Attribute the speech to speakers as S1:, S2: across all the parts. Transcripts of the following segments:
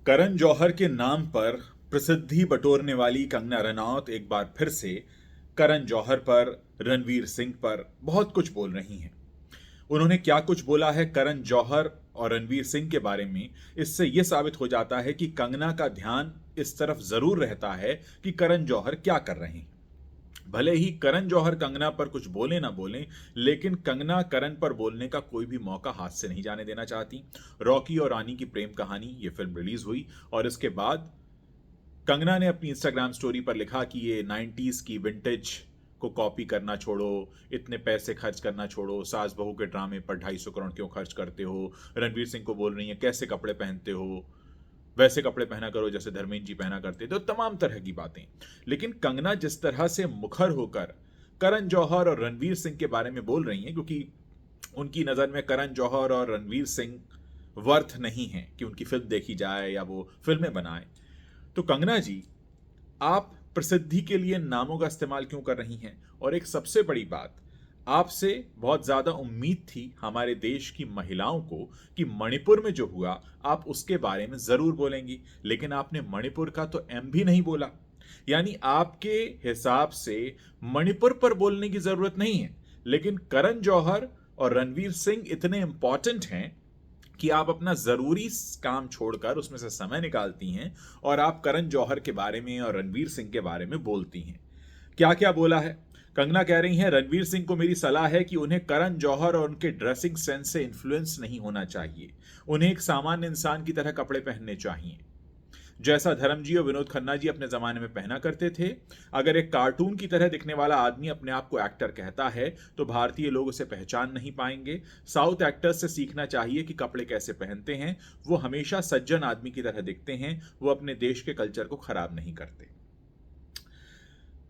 S1: करण जौहर के नाम पर प्रसिद्धि बटोरने वाली कंगना रनौत एक बार फिर से करण जौहर पर, रणवीर सिंह पर बहुत कुछ बोल रही हैं। उन्होंने क्या कुछ बोला है करण जौहर और रणवीर सिंह के बारे में, इससे यह साबित हो जाता है कि कंगना का ध्यान इस तरफ जरूर रहता है कि करण जौहर क्या कर रहे हैं। भले ही करण जौहर कंगना पर कुछ बोले ना बोले, लेकिन कंगना करण पर बोलने का कोई भी मौका हाथ से नहीं जाने देना चाहती। रॉकी और रानी की प्रेम कहानी ये फिल्म रिलीज हुई और इसके बाद कंगना ने अपनी इंस्टाग्राम स्टोरी पर लिखा कि ये 90s की विंटेज को कॉपी करना छोड़ो, इतने पैसे खर्च करना छोड़ो, सास बहू के ड्रामे पर 250 करोड़ क्यों खर्च करते हो। रणवीर सिंह को बोल रही है कैसे कपड़े पहनते हो, वैसे कपड़े पहना करो जैसे धर्मेंद्र जी पहना करते थे, तो तमाम तरह की बातें। लेकिन कंगना जिस तरह से मुखर होकर करण जौहर और रणवीर सिंह के बारे में बोल रही हैं, क्योंकि उनकी नज़र में करण जौहर और रणवीर सिंह वर्थ नहीं है कि उनकी फिल्म देखी जाए या वो फिल्में बनाए। तो कंगना जी, आप प्रसिद्धि के लिए नामों का इस्तेमाल क्यों कर रही हैं? और एक सबसे बड़ी बात, आपसे बहुत ज्यादा उम्मीद थी हमारे देश की महिलाओं को कि मणिपुर में जो हुआ आप उसके बारे में जरूर बोलेंगी, लेकिन आपने मणिपुर का तो एम भी नहीं बोला। यानी आपके हिसाब से मणिपुर पर बोलने की जरूरत नहीं है, लेकिन करण जौहर और रणवीर सिंह इतने इंपॉर्टेंट हैं कि आप अपना जरूरी काम छोड़कर उसमें से समय निकालती हैं और आप करण जौहर के बारे में और रणवीर सिंह के बारे में बोलती हैं। क्या क्या बोला है? कंगना कह रही हैं, रणवीर सिंह को मेरी सलाह है कि उन्हें करण जौहर और उनके ड्रेसिंग सेंस से इन्फ्लुएंस नहीं होना चाहिए। उन्हें एक सामान्य इंसान की तरह कपड़े पहनने चाहिए, जैसा धर्मजी और विनोद खन्ना जी अपने जमाने में पहना करते थे। अगर एक कार्टून की तरह दिखने वाला आदमी अपने आप को एक्टर कहता है तो भारतीय लोग उसे पहचान नहीं पाएंगे। साउथ एक्टर्स से सीखना चाहिए कि कपड़े कैसे पहनते हैं। वो हमेशा सज्जन आदमी की तरह दिखते हैं, वो अपने देश के कल्चर को खराब नहीं करते।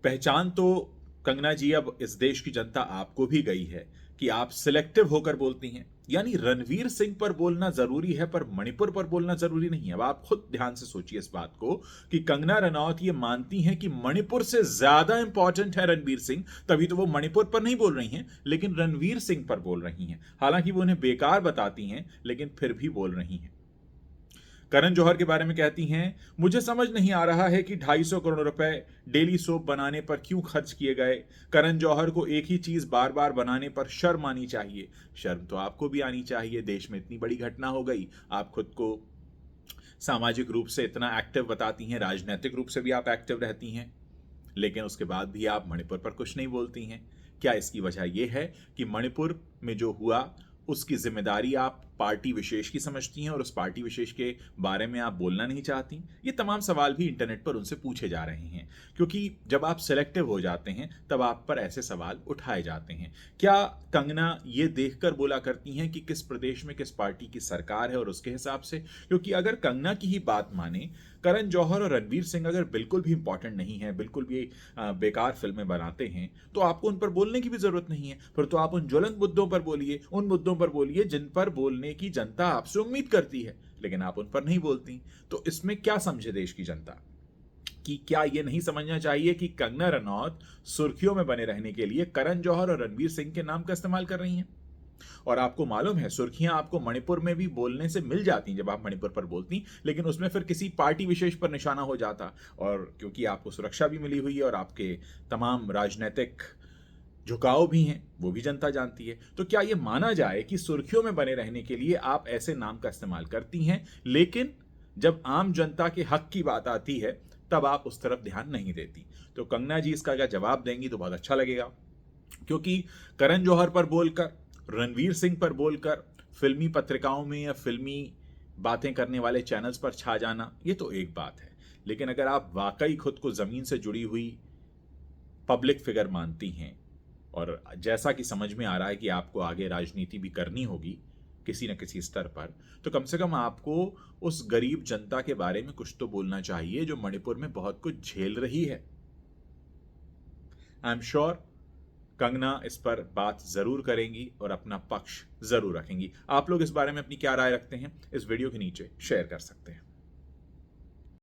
S1: पहचान तो कंगना जी अब इस देश की जनता आपको भी गई है कि आप सिलेक्टिव होकर बोलती हैं। यानी रणवीर सिंह पर बोलना जरूरी है पर मणिपुर पर बोलना जरूरी नहीं है। अब आप खुद ध्यान से सोचिए इस बात को कि कंगना रनौत ये मानती हैं कि मणिपुर से ज्यादा इंपॉर्टेंट है रणवीर सिंह, तभी तो वो मणिपुर पर नहीं बोल रही हैं लेकिन रणवीर सिंह पर बोल रही हैं। हालांकि वो उन्हें बेकार बताती हैं लेकिन फिर भी बोल रही हैं। करण जौहर के बारे में कहती हैं, मुझे समझ नहीं आ रहा है कि 250 करोड़ रुपए डेली सोप बनाने पर क्यों खर्च किए गए। करण जौहर को एक ही चीज बार बार बनाने पर शर्म आनी चाहिए। शर्म तो आपको भी आनी चाहिए, देश में इतनी बड़ी घटना हो गई, आप खुद को सामाजिक रूप से इतना एक्टिव बताती हैं, राजनीतिक रूप से भी आप एक्टिव रहती हैं, लेकिन उसके बाद भी आप मणिपुर पर कुछ नहीं बोलती हैं। क्या इसकी वजह यह है कि मणिपुर में जो हुआ उसकी जिम्मेदारी आप पार्टी विशेष की समझती हैं और उस पार्टी विशेष के बारे में आप बोलना नहीं चाहती? ये तमाम सवाल भी इंटरनेट पर उनसे पूछे जा रहे हैं, क्योंकि जब आप सिलेक्टिव हो जाते हैं तब आप पर ऐसे सवाल उठाए जाते हैं। क्या कंगना ये देखकर बोला करती हैं कि किस प्रदेश में किस पार्टी की सरकार है और उसके हिसाब से? क्योंकि अगर कंगना की ही बात माने, करण जौहर और रणवीर सिंह अगर बिल्कुल भी इंपॉर्टेंट नहीं है, बिल्कुल भी बेकार फिल्में बनाते हैं, तो आपको उन पर बोलने की भी जरूरत नहीं है। फिर तो आप उन ज्वलंत मुद्दों पर बोलिए, उन मुद्दों पर बोलिए जिन पर बोलने की जनता आपसे उम्मीद करती है, लेकिन आप उन पर नहीं बोलती। तो इसमें क्या समझे देश की जनता? कि क्या यह नहीं समझना चाहिए कि कंगना रनौत सुर्खियों में बने रहने के लिए करण जौहर और रणवीर सिंह के नाम का इस्तेमाल कर रही हैं? और आपको मालूम है, सुर्खियां आपको मणिपुर में भी बोलने से मिल जाती जब आप मणिपुर पर बोलती, लेकिन उसमें फिर किसी पार्टी विशेष पर निशाना हो जाता। और क्योंकि आपको सुरक्षा भी मिली हुई है और आपके तमाम राजनीतिक झुकाव भी हैं, वो भी जनता जानती है। तो क्या यह माना जाए कि सुर्खियों में बने रहने के लिए आप ऐसे नाम का इस्तेमाल करती हैं, लेकिन जब आम जनता के हक की बात आती है तब आप उस तरफ ध्यान नहीं देती? तो कंगना जी इसका अगर जवाब देंगी तो बहुत अच्छा लगेगा, क्योंकि करण जौहर पर बोलकर, रणवीर सिंह पर बोलकर फिल्मी पत्रिकाओं में या फिल्मी बातें करने वाले चैनल्स पर छा जाना ये तो एक बात है, लेकिन अगर आप वाकई खुद को जमीन से जुड़ी हुई पब्लिक फिगर मानती हैं और जैसा कि समझ में आ रहा है कि आपको आगे राजनीति भी करनी होगी किसी न किसी स्तर पर, तो कम से कम आपको उस गरीब जनता के बारे में कुछ तो बोलना चाहिए जो मणिपुर में बहुत कुछ झेल रही है। आई एम श्योर कंगना इस पर बात जरूर करेंगी और अपना पक्ष जरूर रखेंगी। आप लोग इस बारे में अपनी क्या राय रखते हैं, इस वीडियो के नीचे शेयर कर सकते हैं।